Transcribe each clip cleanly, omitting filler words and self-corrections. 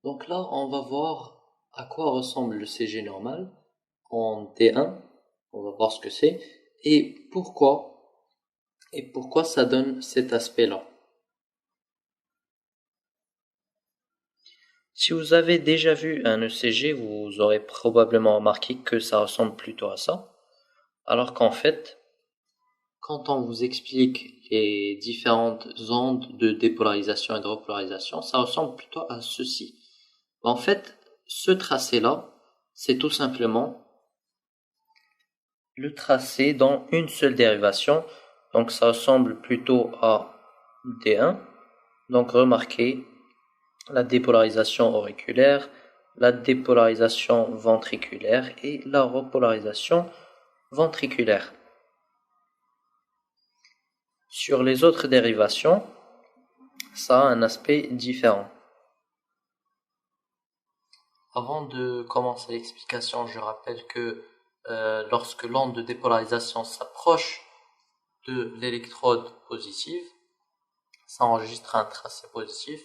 Donc là, on va voir à quoi ressemble le CG normal en D1. On va voir ce que c'est et pourquoi ça donne cet aspect-là. Si vous avez déjà vu un ECG, vous aurez probablement remarqué que ça ressemble plutôt à ça. Alors qu'en fait, quand on vous explique les différentes ondes de dépolarisation et de repolarisation, ça ressemble plutôt à ceci. En fait, ce tracé-là, c'est tout simplement le tracé dans une seule dérivation. Donc ça ressemble plutôt à D1. Donc remarquez la dépolarisation auriculaire, la dépolarisation ventriculaire et la repolarisation ventriculaire. Sur les autres dérivations, ça a un aspect différent. Avant de commencer l'explication, je rappelle que lorsque l'onde de dépolarisation s'approche de l'électrode positive, ça enregistre un tracé positif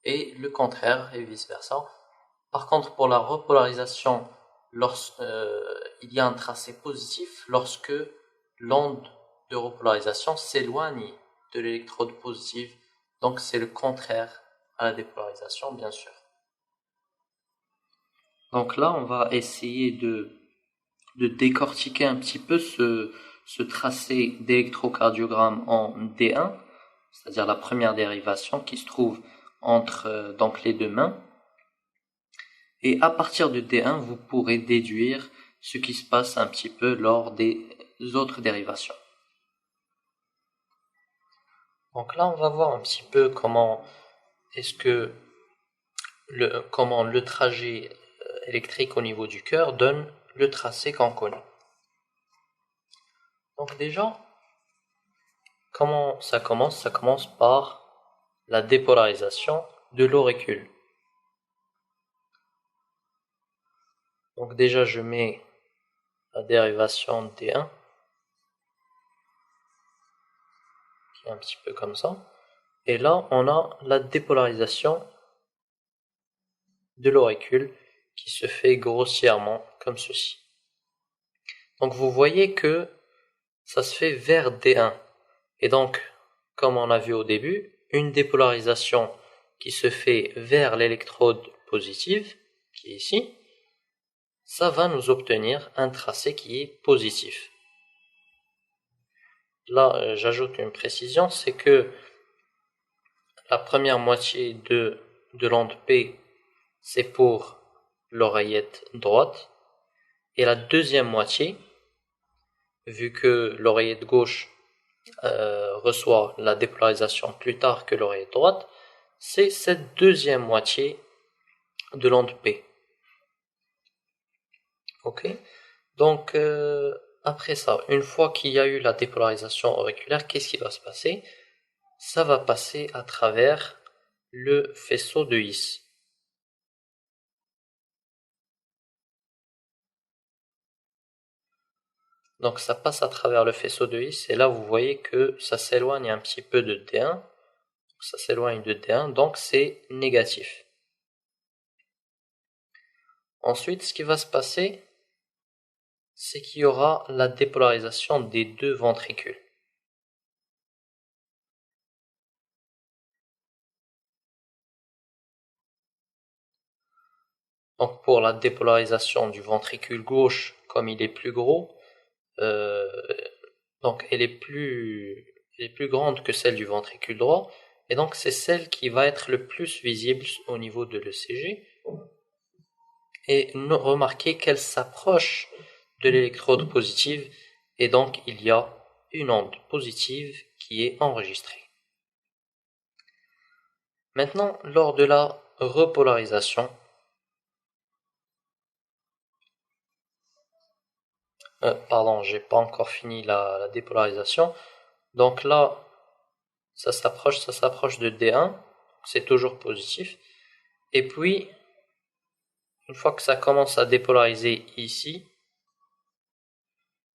et le contraire et vice-versa. Par contre, pour la repolarisation, il y a un tracé positif lorsque l'onde de repolarisation s'éloigne de l'électrode positive. Donc c'est le contraire à la dépolarisation, bien sûr. Donc là, on va essayer de décortiquer un petit peu ce tracé d'électrocardiogramme en D1, c'est-à-dire la première dérivation qui se trouve entre donc les deux mains. Et à partir de D1, vous pourrez déduire ce qui se passe un petit peu lors des autres dérivations. Donc là, on va voir un petit peu comment le trajet électrique au niveau du cœur donne le tracé qu'on connaît. Donc déjà, comment ça commence? Ça commence par la dépolarisation de l'auricule. Donc déjà, je mets la dérivation D1, qui est un petit peu comme ça. Et là, on a la dépolarisation de l'auricule qui se fait grossièrement comme ceci. Donc vous voyez que ça se fait vers D1. Et donc, comme on a vu au début, une dépolarisation qui se fait vers l'électrode positive, qui est ici, ça va nous obtenir un tracé qui est positif. Là, j'ajoute une précision, c'est que la première moitié de l'onde P, c'est pour l'oreillette droite, et la deuxième moitié, vu que l'oreillette gauche reçoit la dépolarisation plus tard que l'oreillette droite, c'est cette deuxième moitié de l'onde P. Ok. Donc après ça, une fois qu'il y a eu la dépolarisation auriculaire, qu'est-ce qui va se passer? Ça va passer à travers le faisceau de His. Donc ça passe à travers le faisceau de His et là vous voyez que ça s'éloigne un petit peu de D1. Ça s'éloigne de D1, donc c'est négatif. Ensuite, ce qui va se passer, c'est qu'il y aura la dépolarisation des deux ventricules. Donc pour la dépolarisation du ventricule gauche, comme il est plus gros, donc elle est plus grande que celle du ventricule droit, et donc c'est celle qui va être le plus visible au niveau de l'ECG. Et remarquez qu'elle s'approche de l'électrode positive, et donc il y a une onde positive qui est enregistrée. Maintenant, lors de la repolarisation, j'ai pas encore fini la dépolarisation. Donc là, ça s'approche de D1, c'est toujours positif. Et puis, une fois que ça commence à dépolariser ici,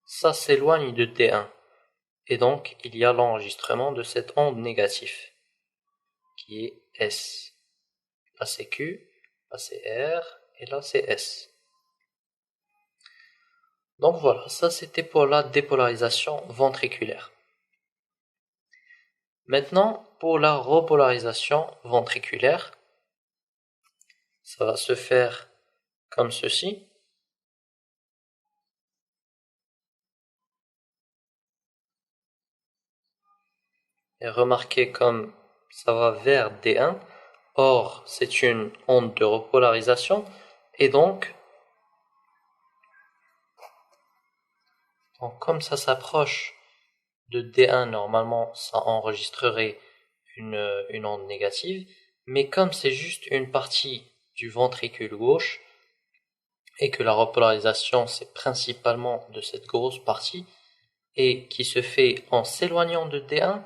ça s'éloigne de D1. Et donc, il y a l'enregistrement de cette onde négative, qui est S. Là, c'est Q. Là c'est R et là c'est S. Donc voilà, ça c'était pour la dépolarisation ventriculaire. Maintenant, pour la repolarisation ventriculaire, ça va se faire comme ceci. Et remarquez comme ça va vers D1. Or, c'est une onde de repolarisation. Et donc comme ça s'approche de D1, normalement, ça enregistrerait une onde négative. Mais comme c'est juste une partie du ventricule gauche, et que la repolarisation, c'est principalement de cette grosse partie, et qui se fait en s'éloignant de D1,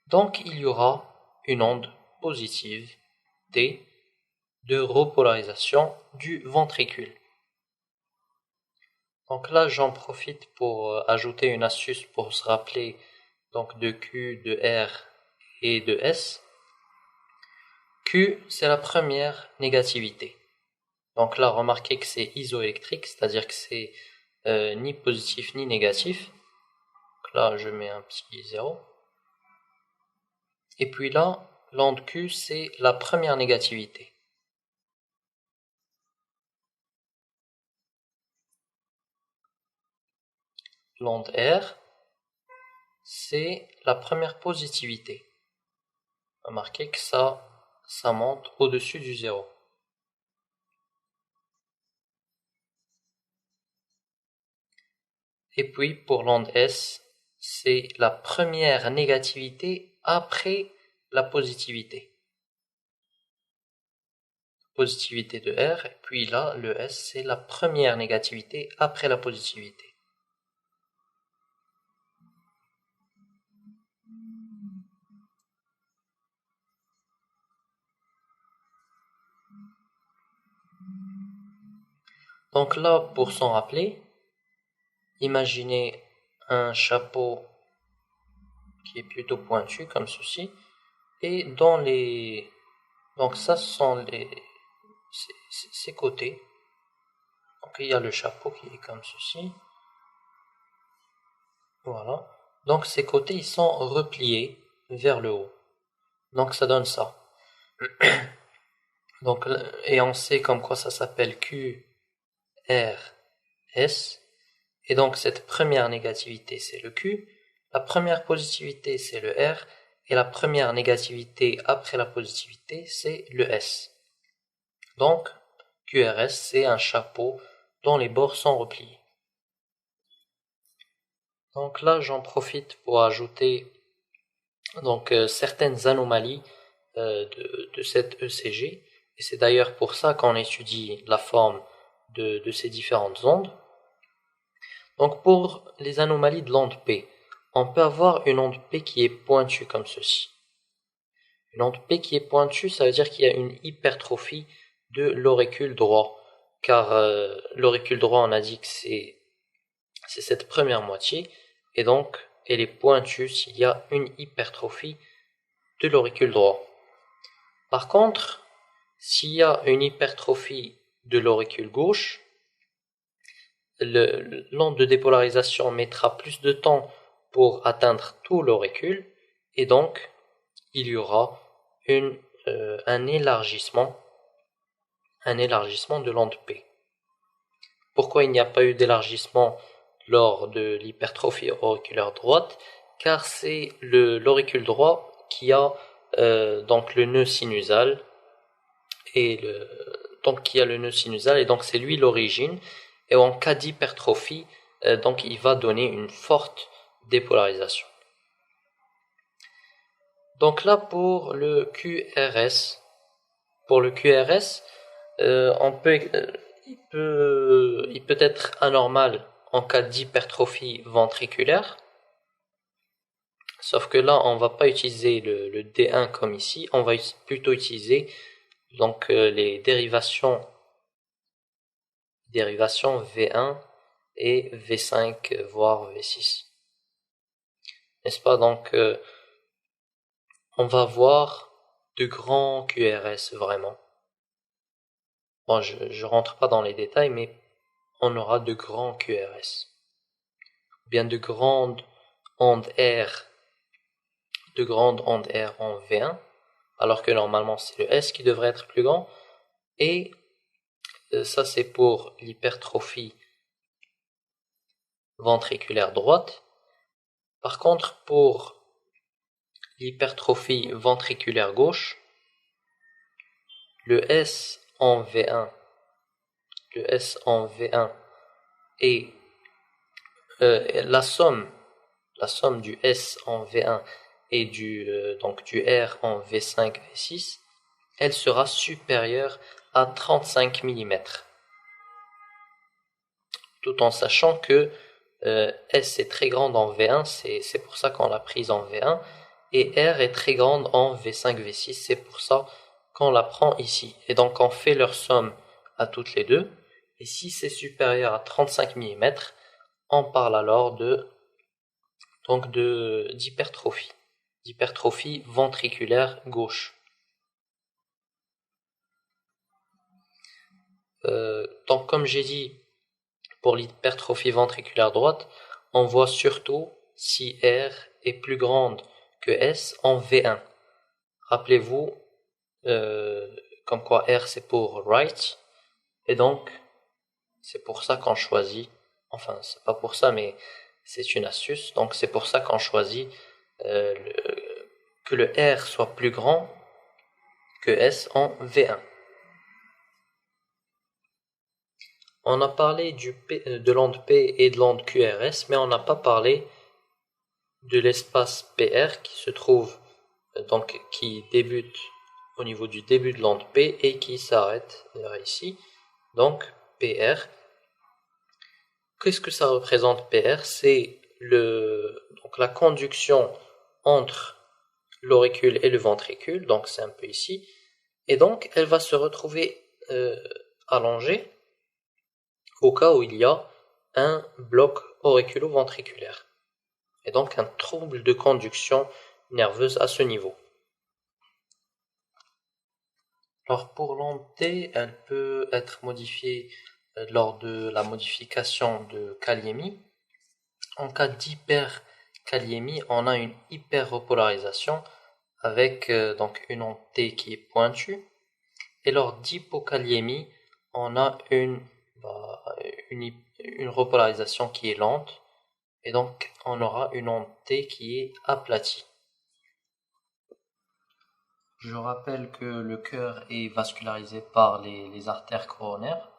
donc il y aura une onde positive D de repolarisation du ventricule. Donc là, j'en profite pour ajouter une astuce pour se rappeler donc de Q, de R et de S. Q, c'est la première négativité. Donc là, remarquez que c'est isoélectrique, c'est-à-dire que c'est ni positif ni négatif. Donc là, je mets un petit 0. Et puis là, l'onde Q, c'est la première négativité. L'onde R, c'est la première positivité. Remarquez que ça monte au-dessus du 0. Et puis pour l'onde S, c'est la première négativité après la positivité. Positivité de R, et puis là, le S, c'est la première négativité après la positivité. Donc là, pour s'en rappeler, imaginez un chapeau qui est plutôt pointu comme ceci, et donc ça ce sont ces côtés. Donc il y a le chapeau qui est comme ceci. Voilà. Donc ces côtés ils sont repliés vers le haut. Donc ça donne ça. Donc et on sait comme quoi ça s'appelle Q, R, S. Et donc cette première négativité c'est le Q, la première positivité c'est le R, et la première négativité après la positivité c'est le S. Donc QRS c'est un chapeau dont les bords sont repliés. Donc là j'en profite pour ajouter donc certaines anomalies de cette ECG, et c'est d'ailleurs pour ça qu'on étudie la forme de ces différentes ondes. Donc pour les anomalies de l'onde P, on peut avoir une onde P qui est pointue comme ceci. Une onde P qui est pointue, ça veut dire qu'il y a une hypertrophie de l'auricule droit, car l'auricule droit, on a dit que c'est cette première moitié, et donc elle est pointue s'il y a une hypertrophie de l'auricule droit. Par contre, s'il y a une hypertrophie de l'auricule gauche, l'onde de dépolarisation mettra plus de temps pour atteindre tout l'auricule, et donc il y aura un élargissement de l'onde P. Pourquoi il n'y a pas eu d'élargissement lors de l'hypertrophie auriculaire droite? Car c'est l'auricule droit qui a donc le nœud sinusal, et donc c'est lui l'origine, et en cas d'hypertrophie donc il va donner une forte dépolarisation. Donc là pour le QRS, il peut être anormal en cas d'hypertrophie ventriculaire, sauf que là on va pas utiliser le D1 comme ici, on va plutôt utiliser donc les dérivations V1 et V5 voire V6, n'est-ce pas? Donc on va voir de grands QRS vraiment. bon, je rentre pas dans les détails, mais on aura de grands QRS. Ou bien de grandes ondes R en V1, alors que normalement c'est le S qui devrait être plus grand. Et ça c'est pour l'hypertrophie ventriculaire droite. Par contre, pour l'hypertrophie ventriculaire gauche, le S en V1 et la somme du S en V1 et donc du R en V5, V6, elle sera supérieure à 35 mm. Tout en sachant que S est très grande en V1, c'est pour ça qu'on l'a prise en V1, et R est très grande en V5, V6, c'est pour ça qu'on la prend ici. Et donc on fait leur somme à toutes les deux, et si c'est supérieur à 35 mm, on parle alors d'hypertrophie ventriculaire gauche. Donc comme j'ai dit, pour l'hypertrophie ventriculaire droite, on voit surtout si R est plus grande que S en V1. Rappelez-vous, comme quoi R c'est pour right, et donc c'est pour ça qu'on choisit, enfin c'est pas pour ça mais c'est une astuce, donc c'est pour ça qu'on choisit que le R soit plus grand que S en V1. On a parlé de l'onde P et de l'onde QRS, mais on n'a pas parlé de l'espace PR qui se trouve, donc qui débute au niveau du début de l'onde P et qui s'arrête ici. Donc PR. Qu'est-ce que ça représente PR? C'est donc la conduction entre l'auricule et le ventricule, donc c'est un peu ici, et donc elle va se retrouver allongée au cas où il y a un bloc auriculo-ventriculaire, et donc un trouble de conduction nerveuse à ce niveau. Alors pour l'onde T, elle peut être modifiée lors de la modification de kaliémie. En cas d'hyperkaliémie, on a une hyperrepolarisation avec donc une onde T qui est pointue, et lors d'hypokaliémie, on a une repolarisation qui est lente, et donc on aura une onde T qui est aplatie. Je rappelle que le cœur est vascularisé par les artères coronaires,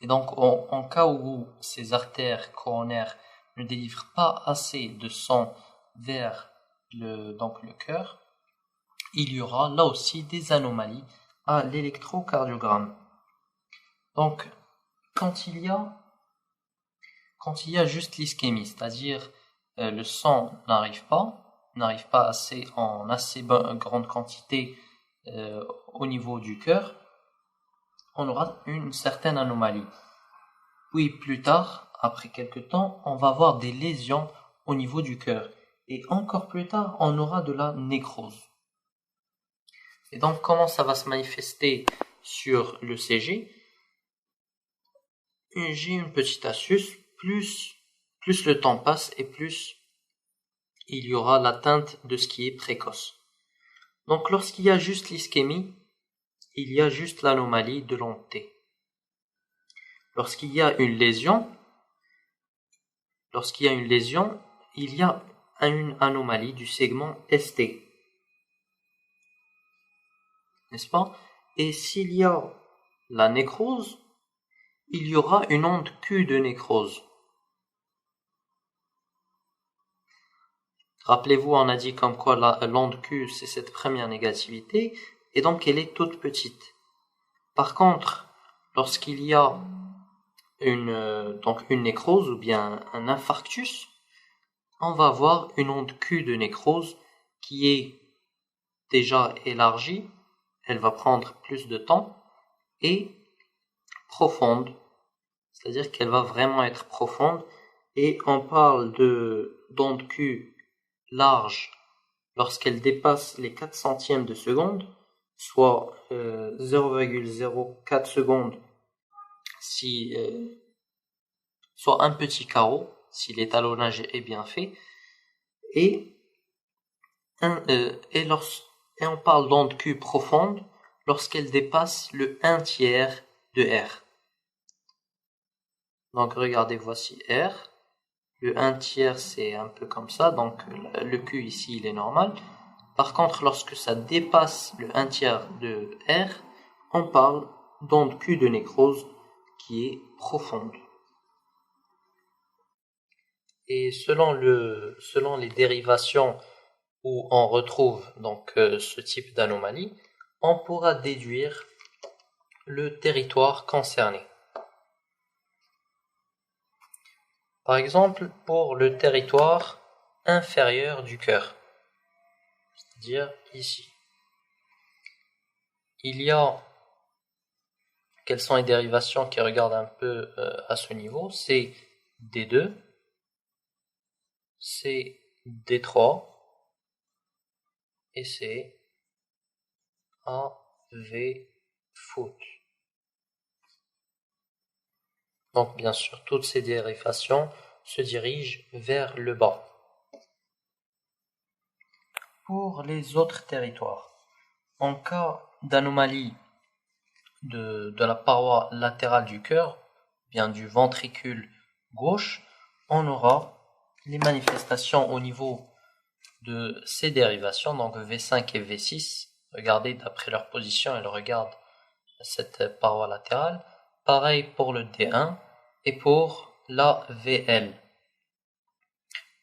et donc en cas où ces artères coronaires ne délivrent pas assez de sang vers le cœur, il y aura là aussi des anomalies à l'électrocardiogramme. Donc quand il y a juste l'ischémie, c'est-à-dire le sang n'arrive pas assez en assez grande quantité au niveau du cœur, on aura une certaine anomalie. Puis plus tard, après quelques temps, on va avoir des lésions au niveau du cœur. Et encore plus tard, on aura de la nécrose. Et donc, comment ça va se manifester sur le CG? J'ai une petite astuce. Plus le temps passe et plus il y aura l'atteinte de ce qui est précoce. Donc, lorsqu'il y a juste l'ischémie, il y a juste l'anomalie de l'onde T. Lorsqu'il y a une lésion, il y a une anomalie du segment ST. N'est-ce pas? Et s'il y a la nécrose, il y aura une onde Q de nécrose. Rappelez-vous, on a dit comme quoi l'onde Q, c'est cette première négativité, et donc elle est toute petite. Par contre, lorsqu'il y a une nécrose ou bien un infarctus, on va avoir une onde Q de nécrose qui est déjà élargie, elle va prendre plus de temps, et profonde, c'est-à-dire qu'elle va vraiment être profonde, et on parle d'onde Q large lorsqu'elle dépasse les 4 centièmes de seconde, soit 0,04 secondes si soit un petit carreau si l'étalonnage est bien fait, et on parle d'onde Q profonde lorsqu'elle dépasse le 1/3 de R. Donc regardez, voici R. Le 1/3 c'est un peu comme ça, donc le Q ici il est normal. Par contre, lorsque ça dépasse le 1/3 de R, on parle d'onde Q de nécrose qui est profonde. Et selon les dérivations où on retrouve donc ce type d'anomalie, on pourra déduire le territoire concerné. Par exemple, pour le territoire inférieur du cœur, c'est-à-dire ici, il y a, quelles sont les dérivations qui regardent un peu à ce niveau, c'est D2, c'est D3 et c'est AV foot. Donc bien sûr, toutes ces dérivations se dirigent vers le bas. Pour les autres territoires, en cas d'anomalie de la paroi latérale du cœur, bien du ventricule gauche, on aura les manifestations au niveau de ces dérivations, donc V5 et V6. Regardez d'après leur position, elles regardent cette paroi latérale. Pareil pour le D1 et pour la VL.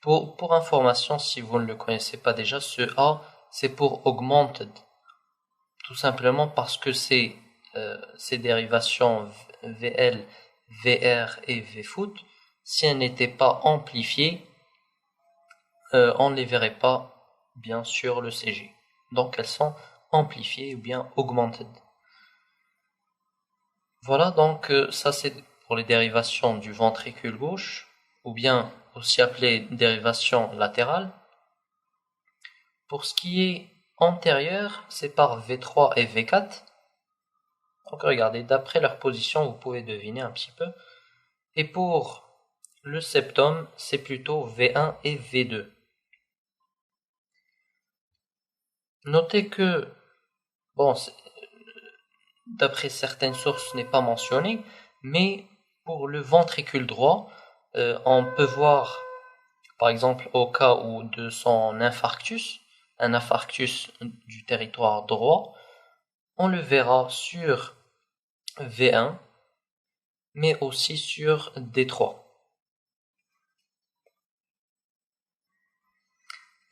Pour information, si vous ne le connaissez pas déjà, ce A, c'est pour augmented. Tout simplement parce que ces dérivations VL, VR et VFoot, si elles n'étaient pas amplifiées, on ne les verrait pas bien sur le CG. Donc elles sont amplifiées ou bien augmented. Voilà, donc ça c'est pour les dérivations du ventricule gauche, ou bien aussi appelées dérivation latérale. Pour ce qui est antérieur, c'est par V3 et V4. Donc regardez, d'après leur position, vous pouvez deviner un petit peu. Et pour le septum, c'est plutôt V1 et V2. Notez que, bon, d'après certaines sources, ce n'est pas mentionné, mais pour le ventricule droit, on peut voir, par exemple, au cas où de son infarctus, un infarctus du territoire droit, on le verra sur V1, mais aussi sur D3.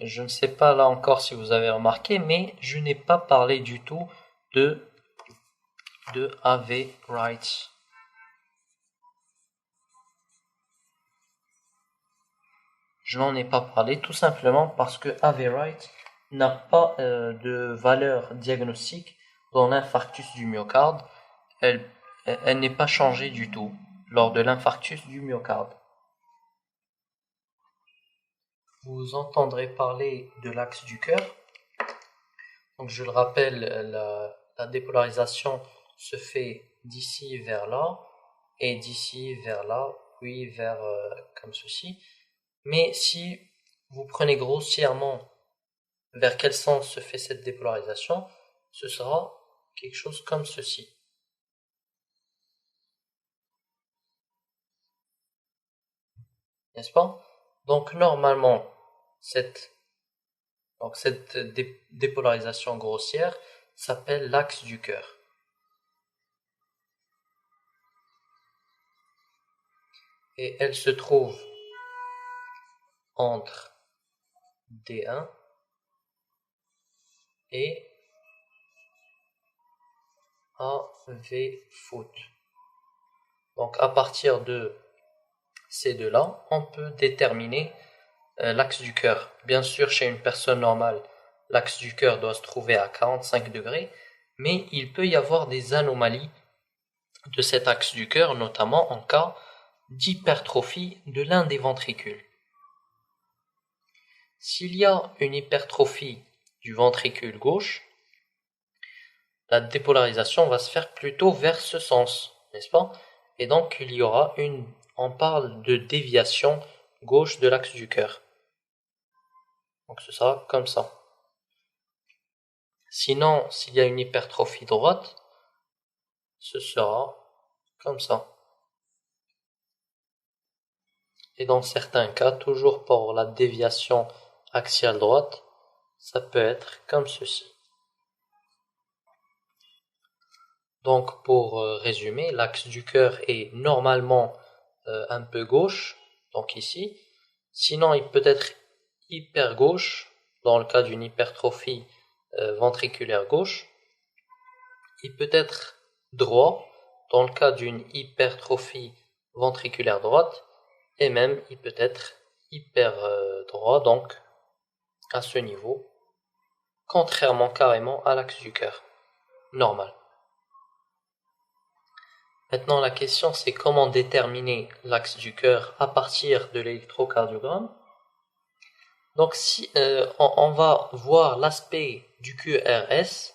Je ne sais pas là encore si vous avez remarqué, mais je n'ai pas parlé du tout de AV right. Je n'en ai pas parlé tout simplement parce que AV right n'a pas de valeur diagnostique dans l'infarctus du myocarde. Elle n'est pas changée du tout lors de l'infarctus du myocarde. Vous entendrez parler de l'axe du cœur. Donc je le rappelle, la dépolarisation se fait d'ici vers là et d'ici vers là, puis vers comme ceci. Mais si vous prenez grossièrement vers quel sens se fait cette dépolarisation, ce sera quelque chose comme ceci. N'est-ce pas? Donc normalement, cette dépolarisation grossière s'appelle l'axe du cœur. Et elle se trouve entre D1 et AV foot. Donc à partir de ces deux-là, on peut déterminer l'axe du cœur. Bien sûr, chez une personne normale, l'axe du cœur doit se trouver à 45 degrés, mais il peut y avoir des anomalies de cet axe du cœur, notamment en cas d'hypertrophie de l'un des ventricules. S'il y a une hypertrophie du ventricule gauche, la dépolarisation va se faire plutôt vers ce sens, n'est-ce pas? Et donc il y aura on parle de déviation gauche de l'axe du cœur. Donc ce sera comme ça. Sinon, s'il y a une hypertrophie droite, ce sera comme ça. Et dans certains cas, toujours pour la déviation axiale droite, ça peut être comme ceci. Donc pour résumer, l'axe du cœur est normalement un peu gauche, donc ici. Sinon, il peut être hyper gauche, dans le cas d'une hypertrophie ventriculaire gauche. Il peut être droit, dans le cas d'une hypertrophie ventriculaire droite. Et même, il peut être hyper droit, donc à ce niveau, contrairement carrément à l'axe du cœur, normal. Maintenant, la question, c'est comment déterminer l'axe du cœur à partir de l'électrocardiogramme. Donc, si on va voir l'aspect du QRS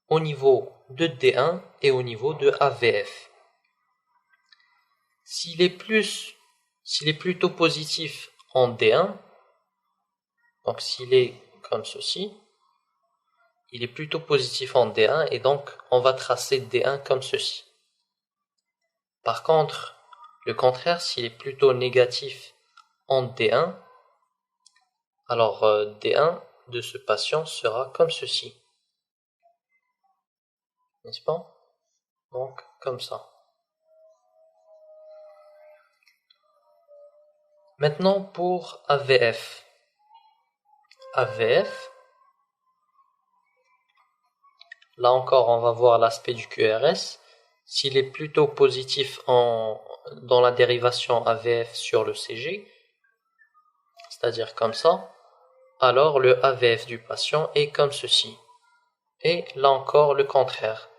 au niveau de D1 et au niveau de AVF. S'il est plutôt positif en D1, donc s'il est comme ceci, il est plutôt positif en D1 et donc on va tracer D1 comme ceci. Par contre, le contraire, s'il est plutôt négatif en D1, alors D1 de ce patient sera comme ceci. N'est-ce pas? Donc, comme ça. Maintenant, pour AVF. AVF, là encore, on va voir l'aspect du QRS. S'il est plutôt positif dans la dérivation AVF sur le CG, c'est-à-dire comme ça, alors le AVF du patient est comme ceci. Et là encore, le contraire.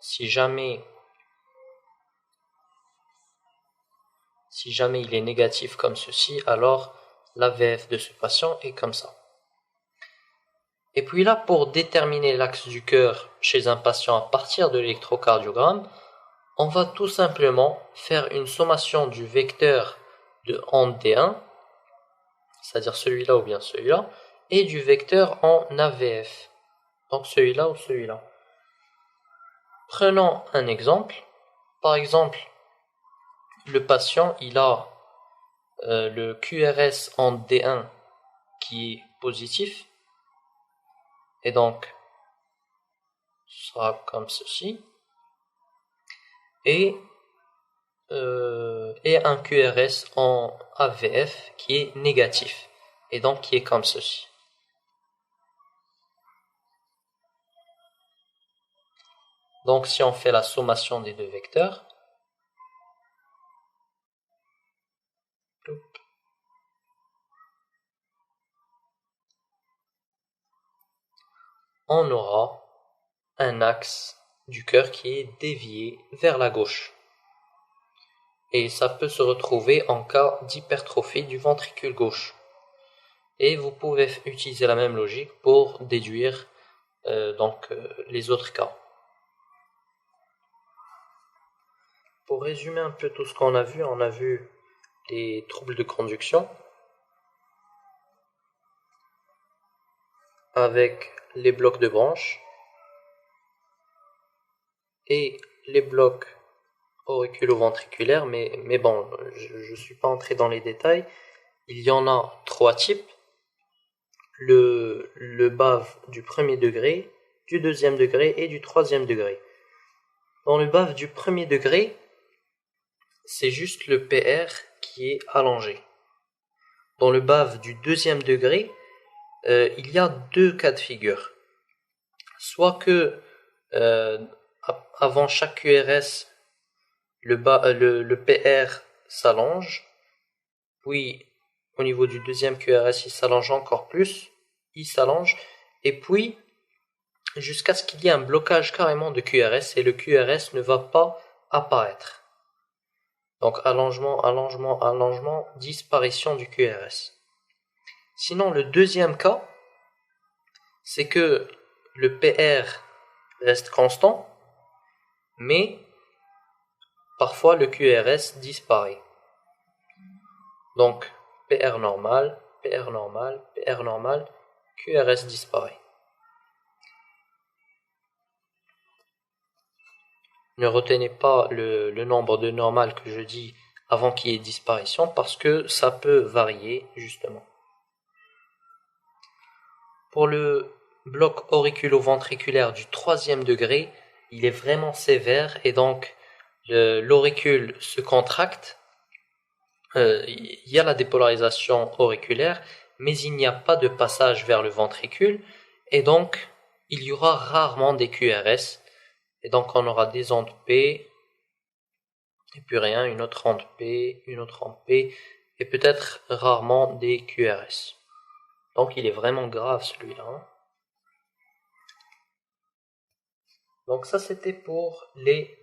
Si jamais il est négatif comme ceci, alors l'AVF de ce patient est comme ça. Et puis là, pour déterminer l'axe du cœur chez un patient à partir de l'électrocardiogramme, on va tout simplement faire une sommation du vecteur de en D1, c'est-à-dire celui-là ou bien celui-là, et du vecteur en AVF, donc celui-là ou celui-là. Prenons un exemple. Par exemple, le patient, il a le QRS en D1 qui est positif, et donc ce sera comme ceci, et un QRS en AVF qui est négatif, et donc qui est comme ceci. Donc si on fait la sommation des deux vecteurs, on aura un axe du cœur qui est dévié vers la gauche. Et ça peut se retrouver en cas d'hypertrophie du ventricule gauche. Et vous pouvez utiliser la même logique pour déduire les autres cas. Pour résumer un peu tout ce qu'on a vu, on a vu les troubles de conduction avec les blocs de branches et les blocs auriculo-ventriculaires, mais bon, je ne suis pas entré dans les détails. Il y en a 3 types. Le BAV du premier degré, du deuxième degré et du troisième degré. Dans le BAV du premier degré, c'est juste le PR qui est allongé. Dans le BAV du deuxième degré, il y a 2 cas de figure. Soit que avant chaque QRS, le PR s'allonge, puis au niveau du deuxième QRS, il s'allonge encore plus, et puis jusqu'à ce qu'il y ait un blocage carrément de QRS, et le QRS ne va pas apparaître. Donc allongement, disparition du QRS. Sinon, le deuxième cas, c'est que le PR reste constant, mais parfois le QRS disparaît. Donc, PR normal, PR normal, PR normal, QRS disparaît. Ne retenez pas le nombre de normal que je dis avant qu'il y ait disparition parce que ça peut varier justement. Pour le bloc auriculo-ventriculaire du 3e degré, il est vraiment sévère et donc l'auricule se contracte. Il y a la dépolarisation auriculaire, mais il n'y a pas de passage vers le ventricule et donc il y aura rarement des QRS. Et donc on aura des ondes P, et puis rien, une autre onde P, une autre onde P, et peut-être rarement des QRS. Donc il est vraiment grave celui-là. Hein. Donc ça c'était pour les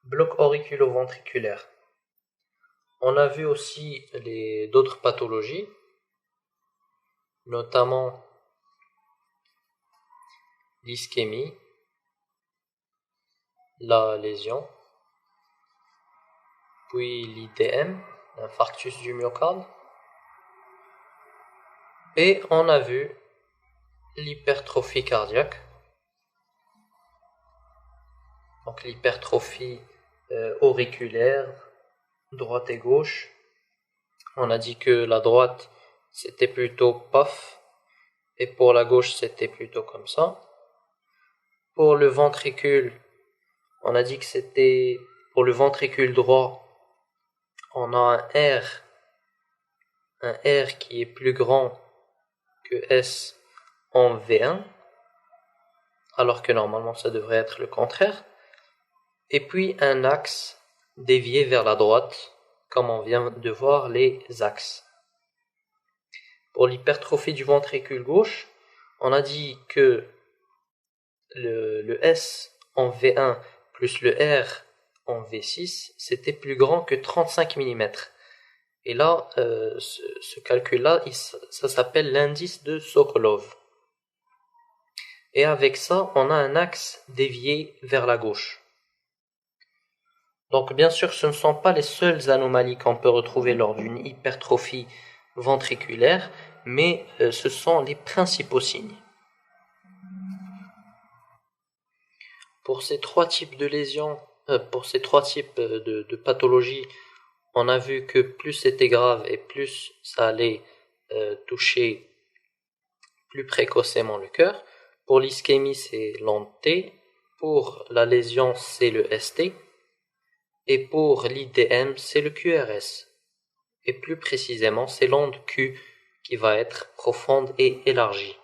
blocs auriculo-ventriculaires. On a vu aussi d'autres pathologies, notamment l'ischémie, la lésion, puis l'IDM, l'infarctus du myocarde, et on a vu l'hypertrophie cardiaque. Donc l'hypertrophie auriculaire, droite et gauche. On a dit que la droite c'était plutôt paf, et pour la gauche c'était plutôt comme ça. Pour le ventricule, on a dit que c'était pour le ventricule droit, on a un R qui est plus grand que S en V1, alors que normalement ça devrait être le contraire. Et puis un axe dévié vers la droite, comme on vient de voir les axes. Pour l'hypertrophie du ventricule gauche, on a dit que le S en V1 plus le R en V6, c'était plus grand que 35 mm. Et là, ce calcul-là, ça s'appelle l'indice de Sokolov. Et avec ça, on a un axe dévié vers la gauche. Donc bien sûr, ce ne sont pas les seules anomalies qu'on peut retrouver lors d'une hypertrophie ventriculaire, mais ce sont les principaux signes. Pour ces trois types de lésions, pour ces trois types de pathologies, on a vu que plus c'était grave et plus ça allait toucher plus précocement le cœur. Pour l'ischémie, c'est l'onde T. Pour la lésion, c'est le ST. Et pour l'IDM, c'est le QRS. Et plus précisément, c'est l'onde Q qui va être profonde et élargie.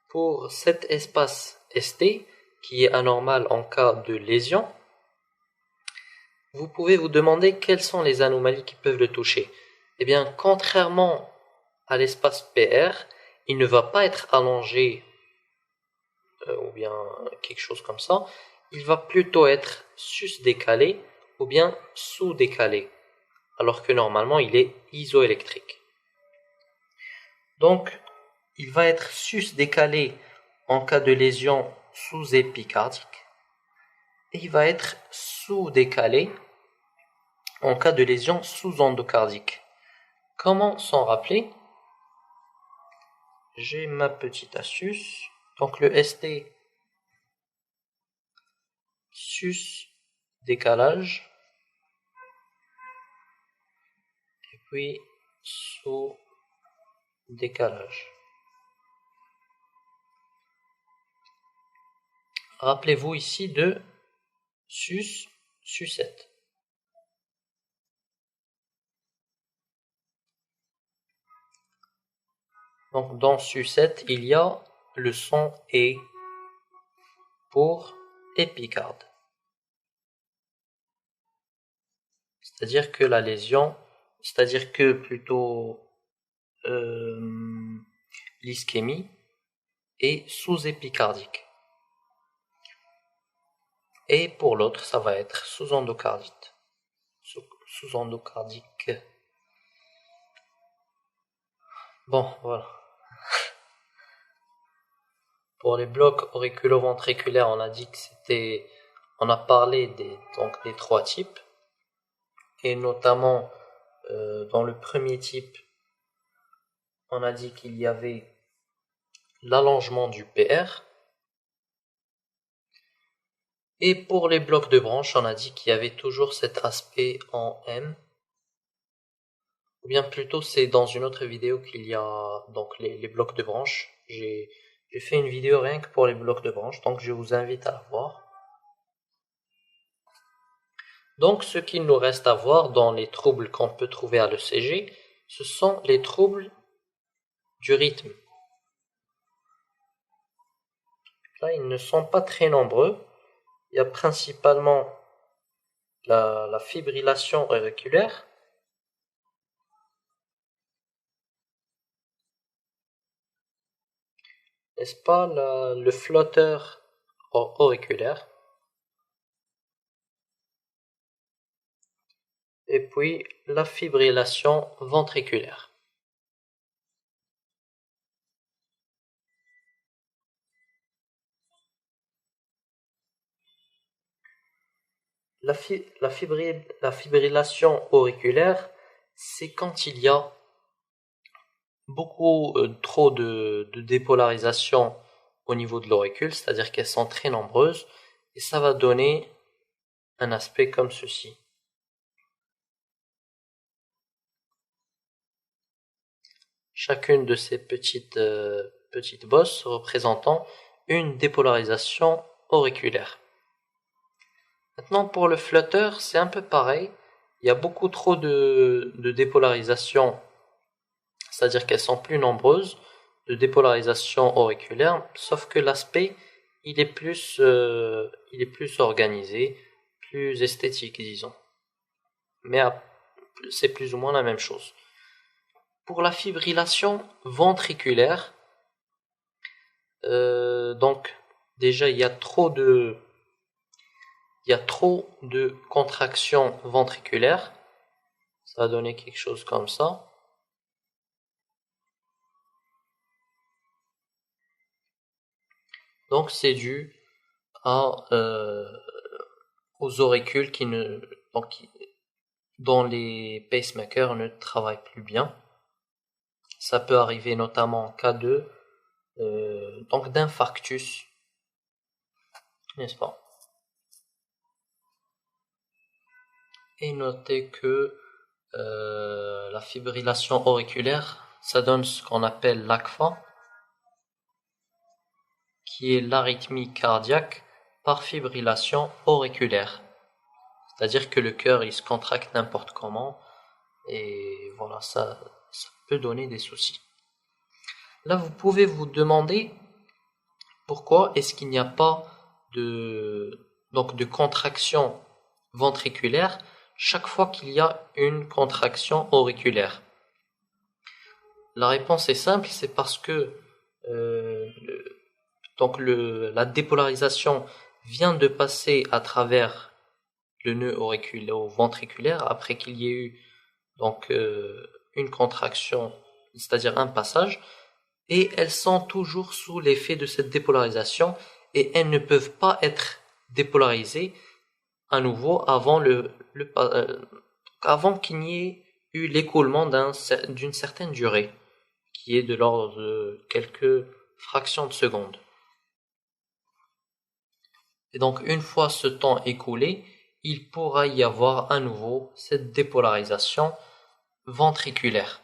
Pour cet espace ST, qui est anormal en cas de lésion, vous pouvez vous demander quelles sont les anomalies qui peuvent le toucher. Eh bien, contrairement à l'espace PR, il ne va pas être allongé ou bien quelque chose comme ça. Il va plutôt être sus-décalé ou bien sous-décalé, alors que normalement il est isoélectrique. Donc, il va être sus-décalé en cas de lésion sous-épicardique et il va être sous-décalé en cas de lésion sous-endocardique. Comment s'en rappeler? J'ai ma petite astuce. Donc le ST, sus-décalage, et puis sous-décalage. Rappelez-vous ici de sucette. Donc dans sucette, il y a le son E pour épicarde. C'est-à-dire que la lésion, c'est-à-dire que plutôt l'ischémie est sous-épicardique. Et pour l'autre, ça va être sous-endocardite. Sous-endocardique. Bon, voilà. Pour les blocs auriculo-ventriculaires, on a dit que on a parlé des trois types, et notamment dans le premier type, on a dit qu'il y avait l'allongement du PR, et pour les blocs de branche, on a dit qu'il y avait toujours cet aspect en M, ou bien plutôt c'est dans une autre vidéo qu'il y a donc les blocs de branche. J'ai fait une vidéo rien que pour les blocs de branche, donc je vous invite à la voir. Donc ce qu'il nous reste à voir dans les troubles qu'on peut trouver à l'ECG, ce sont les troubles du rythme. Là, ils ne sont pas très nombreux. Il y a principalement la fibrillation auriculaire, n'est-ce pas, le flotteur auriculaire, et puis la fibrillation ventriculaire. La fibrillation auriculaire, c'est quand il y a beaucoup trop de dépolarisation au niveau de l'auricule, c'est-à-dire qu'elles sont très nombreuses, et ça va donner un aspect comme ceci. Chacune de ces petites bosses représentant une dépolarisation auriculaire. Maintenant, pour le flotteur, c'est un peu pareil. Il y a beaucoup trop de dépolarisation, c'est-à-dire qu'elles sont plus nombreuses, de dépolarisation auriculaire, sauf que l'aspect, il est plus organisé, plus esthétique, disons. Mais c'est plus ou moins la même chose. Pour la fibrillation ventriculaire, donc déjà il y a trop de contractions ventriculaires. Ça va donner quelque chose comme ça. Donc c'est dû aux auricules dont les pacemakers ne travaillent plus bien. Ça peut arriver notamment en cas d'infarctus, n'est-ce pas? Et notez que la fibrillation auriculaire, ça donne ce qu'on appelle l'ACFA, qui est l'arythmie cardiaque par fibrillation auriculaire. C'est-à-dire que le cœur, il se contracte n'importe comment, et voilà, ça peut donner des soucis. Là, vous pouvez vous demander pourquoi est-ce qu'il n'y a pas de contraction ventriculaire chaque fois qu'il y a une contraction auriculaire. La réponse est simple, c'est parce que la dépolarisation vient de passer à travers le nœud auriculo-ventriculaire après qu'il y ait eu une contraction, c'est-à-dire un passage, et elles sont toujours sous l'effet de cette dépolarisation et elles ne peuvent pas être dépolarisées à nouveau avant qu'il n'y ait eu l'écoulement d'une certaine durée, qui est de l'ordre de quelques fractions de secondes. Et donc une fois ce temps écoulé, il pourra y avoir à nouveau cette dépolarisation ventriculaire.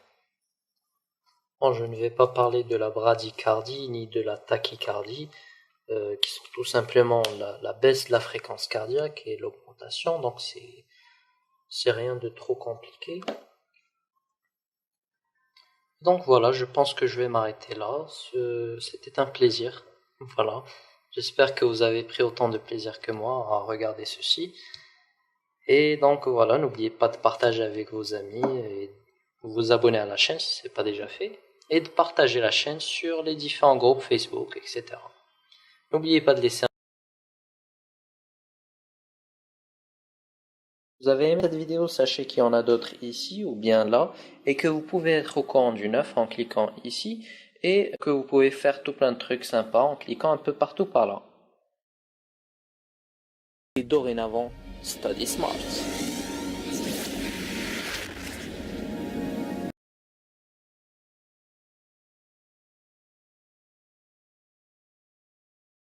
Bon, je ne vais pas parler de la bradycardie ni de la tachycardie, qui sont tout simplement la baisse de la fréquence cardiaque et l'augmentation, donc c'est rien de trop compliqué. Donc voilà, je pense que je vais m'arrêter là. C'était un plaisir. Voilà. J'espère que vous avez pris autant de plaisir que moi à regarder ceci. Et donc voilà, n'oubliez pas de partager avec vos amis et vous abonner à la chaîne si ce n'est pas déjà fait. Et de partager la chaîne sur les différents groupes Facebook, etc. N'oubliez pas de laisser Vous avez aimé cette vidéo, sachez qu'il y en a d'autres ici ou bien là et que vous pouvez être au courant du neuf en cliquant ici et que vous pouvez faire tout plein de trucs sympas en cliquant un peu partout par là. Et dorénavant, Study Smart.